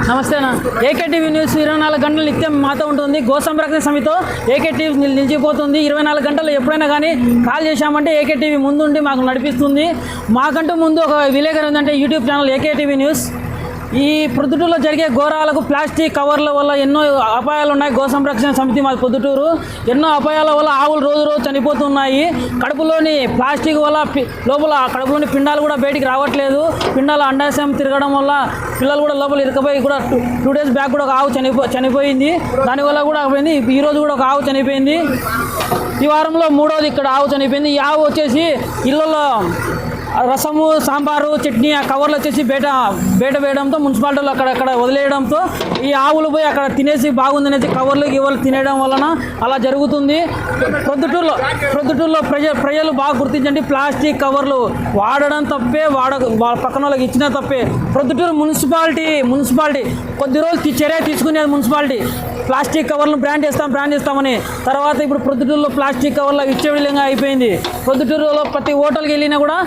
నమస్తే అన్న. AK TV news 24 గంటలు నిత్యం మాతో ఉంటుంది. గో సంరక్షణ సమితితో ఏకే టీవీ నిలిచిపోతుంది. 24 గంటలు ఎప్పుడైనా కానీ కాల్ చేశామంటే ఏకే టీవీ ముందుండి మాకు నడిపిస్తుంది. మాకంటూ ముందు ఒక విలేకరు ఉందంటే YouTube channel AK TV news. ఈ ప్రొద్దుటూరులో జరిగే ఘోరాలకు ప్లాస్టిక్ కవర్ల వల్ల ఎన్నో అపాయాలు ఉన్నాయి. గో సంరక్షణ సమితి మా ప్రొద్దుటూరు ఎన్నో అపాయాల వల్ల ఆవులు రోజు రోజు చనిపోతున్నాయి. కడుపులోని ప్లాస్టిక్ వల్ల లోపల కడుపులోని పిండాలు కూడా బయటికి రావట్లేదు. పిండాలు అండాశయం తిరగడం వల్ల పిల్లలు కూడా లోపల ఇరకపోయి కూడా 2 days బ్యాక్ కూడా ఒక ఆవు చనిపోయింది. దానివల్ల కూడా అయిపోయింది. ఈరోజు కూడా ఒక ఆవు చనిపోయింది. ఈ వారంలో 3వది ఇక్కడ ఆవు చనిపోయింది. ఈ ఆవు వచ్చేసి ఇళ్ళలో రసము, సాంబారు, చట్నీ ఆ కవర్లు వచ్చేసి బయట వేయడంతో మున్సిపాలిటీలో అక్కడక్కడ వదిలేయడంతో ఈ ఆవులు పోయి అక్కడ తినేసి బాగుందనేసి కవర్లు తినేయడం వలన అలా జరుగుతుంది. ప్రొద్దుటూరులో ప్రజలు బాగా గుర్తించండి. ప్లాస్టిక్ కవర్లు వాడడం తప్పే, పక్కన వాళ్ళకి ఇచ్చిన తప్పే. ప్రొద్దుటూరు మున్సిపాలిటీ కొద్ది రోజులు చర్య తీసుకునేది మున్సిపాలిటీ. ప్లాస్టిక్ కవర్లను బ్రాండ్ చేస్తామని తర్వాత ఇప్పుడు ప్రొద్దుటూరులో ప్లాస్టిక్ కవర్లు విచ్చవిడిగా అయిపోయింది. ప్రొద్దుటూరులో ప్రతి హోటల్కి వెళ్ళినా కూడా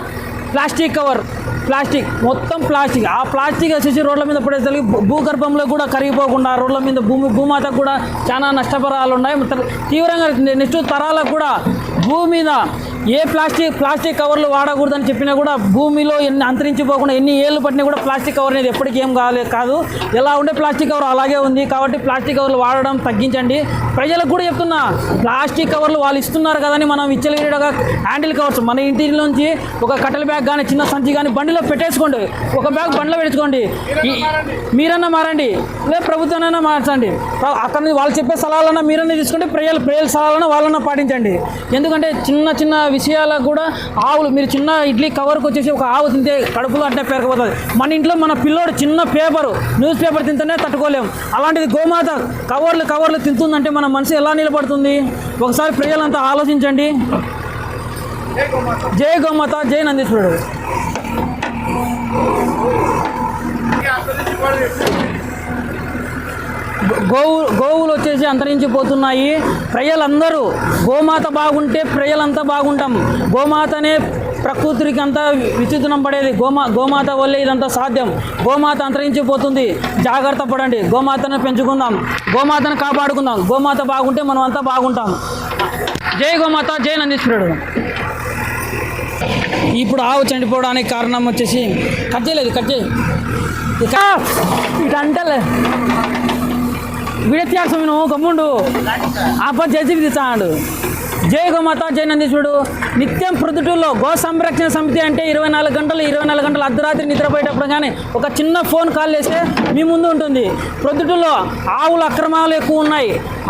ప్లాస్టిక్ మొత్తం ప్లాస్టిక్. ఆ ప్లాస్టిక్ వచ్చేసి రోడ్ల మీద పడేసరికి భూగర్భంలో కూడా కరిగిపోకుండా రోడ్ల మీద భూమాతకు కూడా చాలా నష్టపరాలు ఉన్నాయి. తీవ్రంగా నెక్స్ట్ తరాలకు కూడా భూమి మీద ఏ ప్లాస్టిక్ కవర్లు వాడకూడదని చెప్పినా కూడా భూమిలో అంతరించిపోకుండా ఎన్ని ఏళ్ళు పట్టినా కూడా ప్లాస్టిక్ కవర్ అనేది ఎప్పటికీ ఏం కాదు. ఎలా ఉండే ప్లాస్టిక్ కవర్ అలాగే ఉంది. కాబట్టి ప్లాస్టిక్ కవర్లు వాడడం తగ్గించండి. ప్రజలకు కూడా చెప్తున్నా, ప్లాస్టిక్ కవర్లు వాళ్ళు ఇస్తున్నారు కదని మనం విచ్చలవిడిగా హ్యాండిల్ కవర్స్ మన ఇంటి నుంచి ఒక కట్టెల బ్యాగ్ కానీ చిన్న సంచి కానీ బండిలో పెట్టేసుకోండి. ఒక బ్యాగ్ బండిలో పెట్టుకోండి. మీరన్నా మారండి, లేదా ప్రభుత్వానైనా మార్చండి. అక్కడ నుంచి వాళ్ళు చెప్పే సలహాలన్నా మీరన్నా తీసుకోండి. ప్రజల సలహాలన్నా వాళ్ళన్నా పాటించండి. ఎందుకంటే చిన్న విషయాలకు కూడా ఆవులు మీరు చిన్న ఇడ్లీ కవర్కి వచ్చేసి ఒక ఆవు తింటే కడుపులో అంటే పెరగబోతుంది. మన ఇంట్లో మన పిల్లోడు చిన్న న్యూస్ పేపర్ తింటేనే తట్టుకోలేము. అలాంటిది గోమాత కవర్లు తింటుందంటే మన మనసు ఎలా నిలబడుతుంది? ఒకసారి ప్రజలంతా ఆలోచించండి. జై గోమాత, జై నందీశ్వరుడు. గోవులు వచ్చేసి అంతరించిపోతున్నాయి. ప్రజలందరూ గోమాత బాగుంటే ప్రజలంతా బాగుంటాం. గోమాతనే ప్రకృతికి అంతా విచిత్రం పడేది. గోమాత వల్లే ఇదంతా సాధ్యం. గోమాత అంతరించిపోతుంది. జాగ్రత్త పడండి. గోమాతను పెంచుకుందాం, గోమాతను కాపాడుకుందాం. గోమాత బాగుంటే మనం అంతా బాగుంటాం. జై గోమాత, జై నందీశ్వరుడు. ఇప్పుడు ఆవు చనిపోవడానికి కారణం వచ్చేసి కట్ చేయి ఇక అంటలే విడత్యాసం నువ్వు గమ్ముండు ఆ పని చేసి తీస్తాడు. జై గోమాత, జై నందీశ్వరుడు. నిత్యం ప్రొద్దుటూరులో గో సంరక్షణ సమితి అంటే 24 గంటలు అర్ధరాత్రి నిద్రపోయేటప్పుడు కానీ ఒక చిన్న ఫోన్ కాల్ చేస్తే మీ ముందు ఉంటుంది. ప్రొద్దుటూరులో ఆవుల అక్రమాలు ఎక్కువ ఉన్నాయి.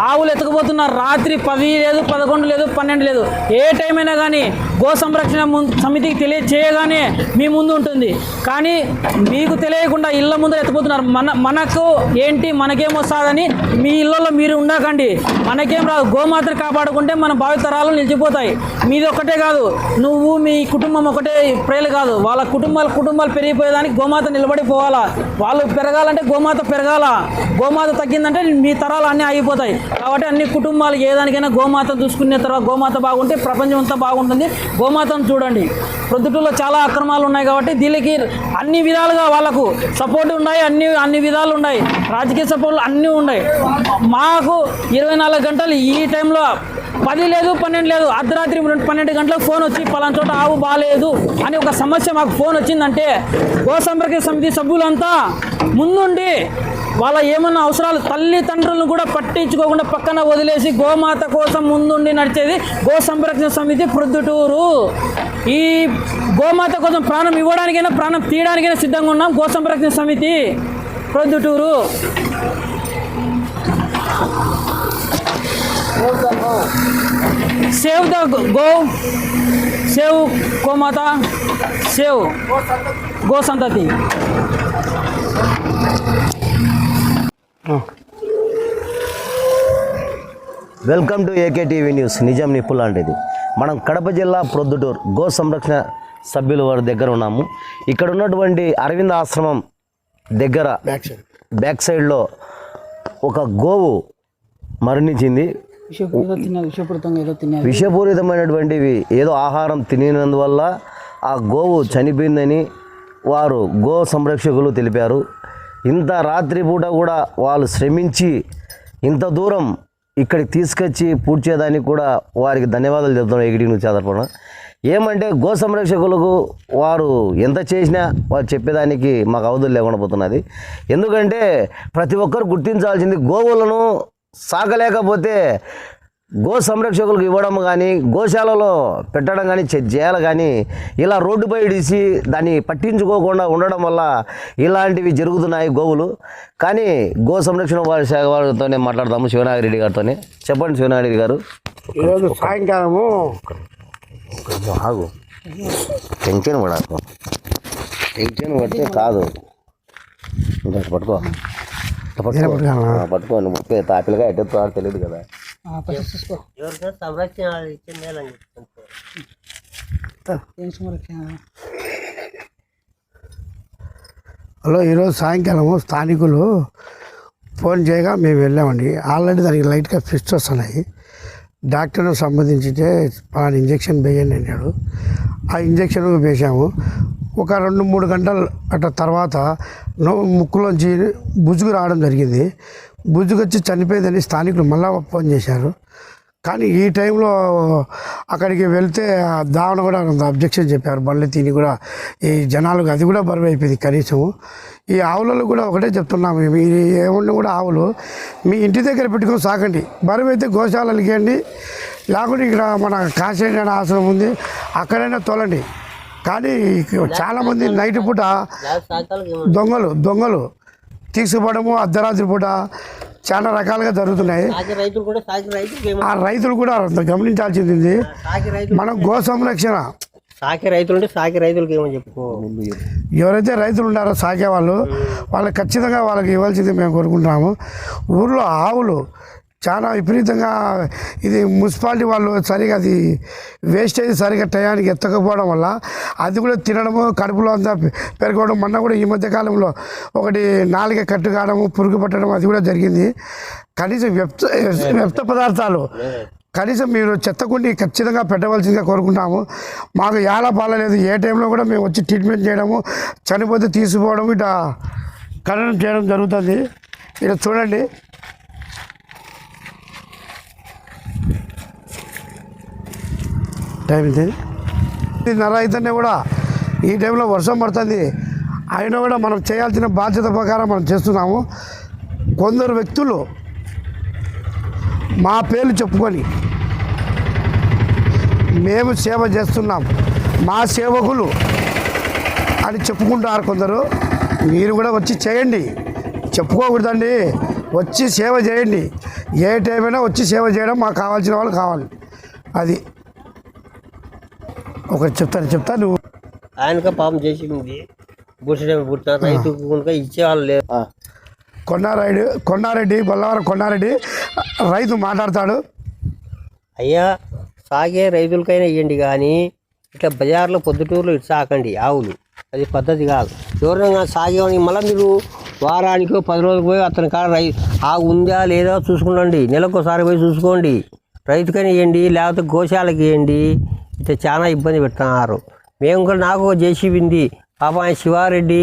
ఆవులు ఎత్తుకుపోతున్నారు. రాత్రి 10 లేదు, 11 లేదు, 12 లేదు, ఏ టైం అయినా కానీ గో సంరక్షణ సమితికి తెలియచేయగానే మీ ముందు ఉంటుంది. కానీ మీకు తెలియకుండా ఇళ్ళ ముందు ఎత్తుకుపోతున్నారు. మనకు ఏంటి, మనకేమొస్తుందని మీ ఇళ్ళలో మీరు ఉండకండి. మనకేం రాదు. గోమాతను కాపాడుకుంటే మన భావితరాలు నిలిచిపోతాయి. మీది ఒక్కటే కాదు, నువ్వు మీ కుటుంబం ఒకటే ప్రజలు కాదు, వాళ్ళ కుటుంబాలు పెరిగిపోయేదానికి గోమాత నిలబడిపోవాలా. వాళ్ళు పెరగాలంటే గోమాత పెరగాల. గోమాత తగ్గిందంటే మీ తరాలు అన్నీ ఆగిపోతాయి. కాబట్టి అన్ని కుటుంబాలు ఏదానికైనా గోమాత చూసుకునే తర్వాత గోమాత బాగుంటే ప్రపంచం అంతా బాగుంటుంది. గోమాతను చూడండి. ప్రొద్దుటూరులో చాలా అక్రమాలు ఉన్నాయి కాబట్టి దీనికి అన్ని విధాలుగా వాళ్ళకు సపోర్ట్ ఉన్నాయి. అన్ని విధాలు ఉన్నాయి. రాజకీయ సపోర్ట్లు అన్నీ ఉన్నాయి. మాకు 24 గంటలు ఈ టైంలో 10 లేదు, 12 లేదు, అర్ధరాత్రి 12 గంటలకు ఫోన్ వచ్చి పలానా చోట ఆవు బాగాలేదు అని ఒక సమస్య మాకు ఫోన్ వచ్చిందంటే గో సంరక్షణ సమితి సభ్యులంతా ముందుండి వాళ్ళ ఏమన్నా అవసరాలు తల్లిదండ్రులను కూడా పట్టించుకోకుండా పక్కన వదిలేసి గోమాత కోసం ముందుండి నడిచేది గో సంరక్షణ సమితి ప్రొద్దుటూరు. ఈ గోమాత కోసం ప్రాణం ఇవ్వడానికైనా ప్రాణం తీయడానికైనా సిద్ధంగా ఉన్నాం. గో సంరక్షణ సమితి Proddatur. Save the go, save గోమాత, సేవ్ గో సంతతి. Welcome to AK TV news. నిజం నిప్పు లాంటిది. మనం కడప జిల్లా ప్రొద్దుటూరు గో సంరక్షణ సభ్యుల వారి దగ్గర ఉన్నాము. ఇక్కడ ఉన్నటువంటి అరవింద్ ఆశ్రమం దగ్గర బ్యాక్ సైడ్లో ఒక గోవు మరణించింది. విషపూరితమైనటువంటివి ఏదో ఆహారం తినినందువల్ల ఆ గోవు చనిపోయిందని వారు గో సంరక్షకులు తెలిపారు. ఇంత రాత్రిపూట కూడా వాళ్ళు శ్రమించి ఇంత దూరం ఇక్కడికి తీసుకొచ్చి పూర్తి చేయడానికి కూడా వారికి ధన్యవాదాలు చెప్తున్నాం ఏకటి నుంచి ఆధారపడ. ఏమంటే గో సంరక్షకులకు వారు ఎంత చేసినా వారు చెప్పేదానికి మాకు అవధులు లేకుండా పోతున్నది. ఎందుకంటే ప్రతి ఒక్కరు గుర్తించాల్సింది గోవులను సాగలేకపోతే గో సంరక్షకులకు ఇవ్వడం కానీ గోశాలలో పెట్టడం కానీ చేయాలి. కానీ ఇలా రోడ్డుపై ఇడిసి దాన్ని పట్టించుకోకుండా ఉండడం వల్ల ఇలాంటివి జరుగుతున్నాయి గోవులు. కానీ గో సంరక్షణ వారి శాఖ వారితోనే మాట్లాడతాము, శివనాగిరెడ్డి గారితోనే. చెప్పండి శివనాగిరెడ్డి గారు. ఈరోజు సాయంకాలము ఆగు, టెన్షన్ పడకు, టెన్షన్ పడితే కాదు. పట్టుకో పట్టుకో, నువ్వు తాపిలుగా ఎట్టెత్తో తెలియదు కదా. హలో, ఈరోజు సాయంకాలము స్థానికులు ఫోన్ చేయగా మేము వెళ్ళామండి. ఆల్రెడీ దానికి లైట్గా ఫిట్స్ వస్తున్నాయి. డాక్టర్ను సంబంధించితే పలానా ఇంజక్షన్ వేయండి అన్నాడు. ఆ ఇంజక్షన్ వేసాము. ఒక 2-3 గంటల అట్లా తర్వాత ముక్కులోంచి బుజ్జుగు రావడం జరిగింది. బుజ్జుగు వచ్చి చనిపోయిందని స్థానికులు మళ్ళా ఫోన్ చేశారు. కానీ ఈ టైంలో అక్కడికి వెళ్తే దావన కూడా అబ్జెక్షన్ చెప్పారు. బళ్ళు తిని కూడా ఈ జనాలకు అది కూడా బరువు అయిపోయింది. కనీసం ఈ ఆవులలో కూడా ఒకటే చెప్తున్నాము, మీరు ఏమన్నా కూడా ఆవులు మీ ఇంటి దగ్గర పెట్టుకొని సాకండి. బరువు అయితే గోశాలకి ఇవ్వండి, లేకుంటే ఇక్కడ మన కాశీనారాయణ ఆశ్రమం ఉంది అక్కడైనా తోలండి. కానీ చాలామంది నైట్ పూట దొంగలు తీసుకుపోవడము అర్ధరాత్రి పూట చాలా రకాలుగా జరుగుతున్నాయి. ఆ రైతులు కూడా గమనించాల్సింది మనం గో సంరక్షణ. సాకే రైతులు ఉంటే సాకే రైతులకి ఏమని చెప్పుకో. ఎవరైతే రైతులు ఉన్నారో సాకే వాళ్ళకి ఖచ్చితంగా వాళ్ళకి ఇవ్వాల్సింది మేము కోరుకుంటున్నాము. ఊర్లో ఆవులు చాలా విపరీతంగా ఇది మున్సిపాలిటీ వాళ్ళు సరిగా అది వేస్టేజ్ సరిగా టయానికి ఎత్తకపోవడం వల్ల అది కూడా తినడము, కడుపులో అంతా పెరగడం. మొన్న కూడా ఈ మధ్యకాలంలో ఒకటి 4 కట్టు కావడము, పురుగు పట్టడం అది కూడా జరిగింది. కనీసం వ్యర్థ పదార్థాలు కనీసం మీరు చెత్తకుండి ఖచ్చితంగా పెట్టవలసిందిగా కోరుకుంటాము. మాకు ఏడా పాలలేదు. ఏ టైంలో కూడా మేము వచ్చి ట్రీట్మెంట్ చేయడము, చనిపోతే తీసుకుపోవడం ఇట్లా ఖననం చేయడం జరుగుతుంది. ఇలా చూడండి. టైం ఇది నర అయితేనే కూడా ఈ టైంలో వర్షం పడుతుంది. అయినా కూడా మనం చేయాల్సిన బాధ్యత ప్రకారం మనం చేస్తున్నాము. కొందరు వ్యక్తులు మా పేర్లు చెప్పుకొని మేము సేవ చేస్తున్నాం, మా సేవకులు అని చెప్పుకుంటారు కొందరు. మీరు కూడా వచ్చి చేయండి, చెప్పుకోకూడదండి. వచ్చి సేవ చేయండి. ఏ టైమైనా వచ్చి సేవ చేయడం మాకు కావాల్సిన వాళ్ళు కావాలి. అది ఒకటి చెప్తాను. ఆయనక పాపం చేసింది పుట్టిన రైతుకు కనుక ఇచ్చేవాళ్ళు లేదు. కొండారెడ్డి బొల్లవరం కొండారెడ్డి రైతు మాట్లాడతాడు. అయ్యా, సాగే రైతులకైనా ఇవ్వండి, కానీ ఇట్లా బజార్లో పొద్దుటూరులో ఇటు సాకండి ఆవులు. అది పద్ధతి కాదు. ఎవరైనా సాగేవని మళ్ళీ మీరు వారానికో 10 రోజులకు పోయి అతని కాడ ఆవు ఉందా లేదా చూసుకుండండి. నెలకోసారి పోయి చూసుకోండి. రైతుకైనా ఇవ్వండి, లేకపోతే గోశాలకి ఇవ్వండి. ఇట్లా చాలా ఇబ్బంది పెడుతున్నారు. మేము కూడా నాకు జేసీబీ ఉంది పాప. ఆయన శివారెడ్డి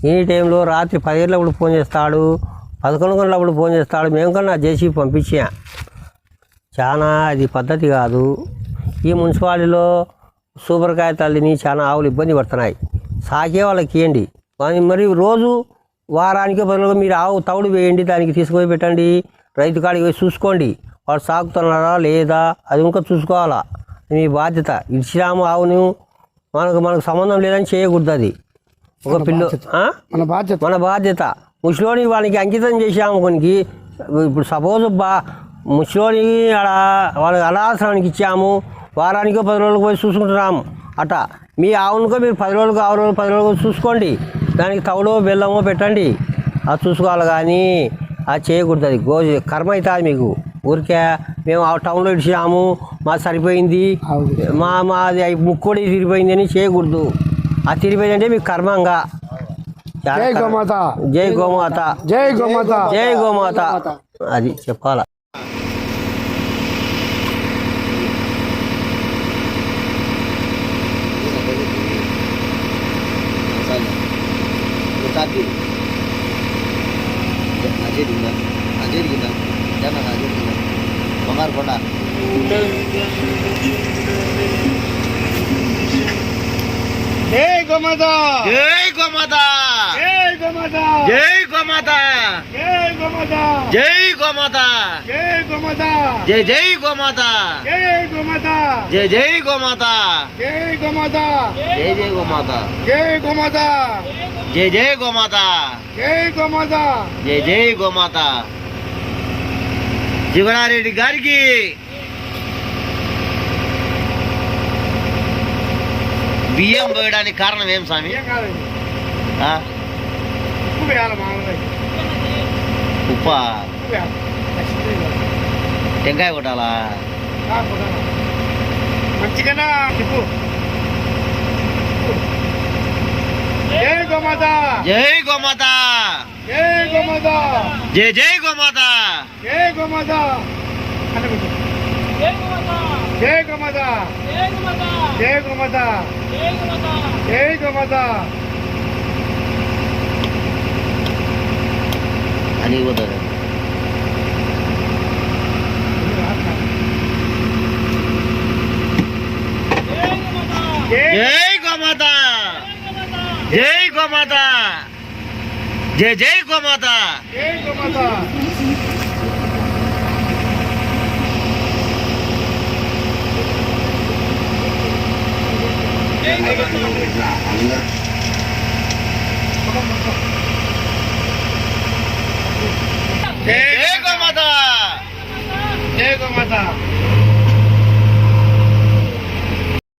ఈ టైంలో రాత్రి 10 గంటలప్పుడు ఫోన్ చేస్తాడు, 11 గంటలప్పుడు ఫోన్ చేస్తాడు. మేము కూడా నా జేసీబీ పంపించా. చాలా అది పద్ధతి కాదు. ఈ మున్సిపాలిటీలో సూపర్కాయ తల్లిని చాలా ఆవులు ఇబ్బంది పడుతున్నాయి. సాకే వాళ్ళకి ఇవ్వండి. మరి రోజు వారానికి 10 రోజులు మీరు ఆవు తౌడు వేయండి, దానికి తీసుకుపోయి పెట్టండి. రైతు కాడికి పోయి చూసుకోండి, వాడు సాగుతున్నారా లేదా అది ఇంకా చూసుకోవాలా. మీ బాధ్యత. ఇచ్చినాము ఆవును, మనకు సంబంధం లేదని చేయకూడదు. అది ఒక పిల్లు మన బాధ్యత. ముసలోని వానికి అంకితం చేసాము. కొనికి ఇప్పుడు సపోజ్ ముసలోని వాళ్ళకి అనాశ్రమానికి ఇచ్చాము, వారానికో 10 రోజులకు పోయి చూసుకుంటున్నాము. అట్టా మీ ఆవునుకో మీరు 10 రోజులకు 6 రోజులు 10 రోజులకు చూసుకోండి. దానికి తవుడో బెల్లమో పెట్టండి, అది చూసుకోవాలి. కానీ అది చేయకూడదు. అది కర్మ అవుతుంది మీకు. ఊరికే మేము ఆ టౌన్లో ఇచ్చినాము, మాది సరిపోయింది, మాది ముక్కోడి తిరిగిపోయింది అని చేయకూడదు. అది తిరిగిపోయిందంటే మీకు కర్మంగా. జై గోమాత, జై గోమాత, జై గోమాత, జై గోమాత అది చెప్పాలా. చాలు. బంగారు కొండ జై గోమాత జై గోమాత జై గోమాత జై గోమాత జై గోమాత జై గోమాత జై గోమాత జై జై గోమాత జై గోమాత జై జై గోమాత జై గోమాత జై జై గోమాత జై గోమాత జై జై గోమాత జై గోమాత జై జై గోమాత జీవనారెడ్డి గారికి బియ్యం పోయడానికి కారణం ఏం స్వామి? ఏం కాదండి ఆ? ఉప్పు వేయాలి మామూలుగా ఉప్ప ఉప్పు వేయాలి లక్ష్మీ టెంకాయ కొట్టాలా? మంచిగా చెప్పు జై గోమాత జై గోమాత జై గోమాత జై జై గోమాత జై గోమాత జై గోమాత జై గోమాత జై గోమాత అని పోతుంది. జై గోమాత జై గోమాత జై జై గోమాత జై గోమాత జై గోమాత జై గోమాత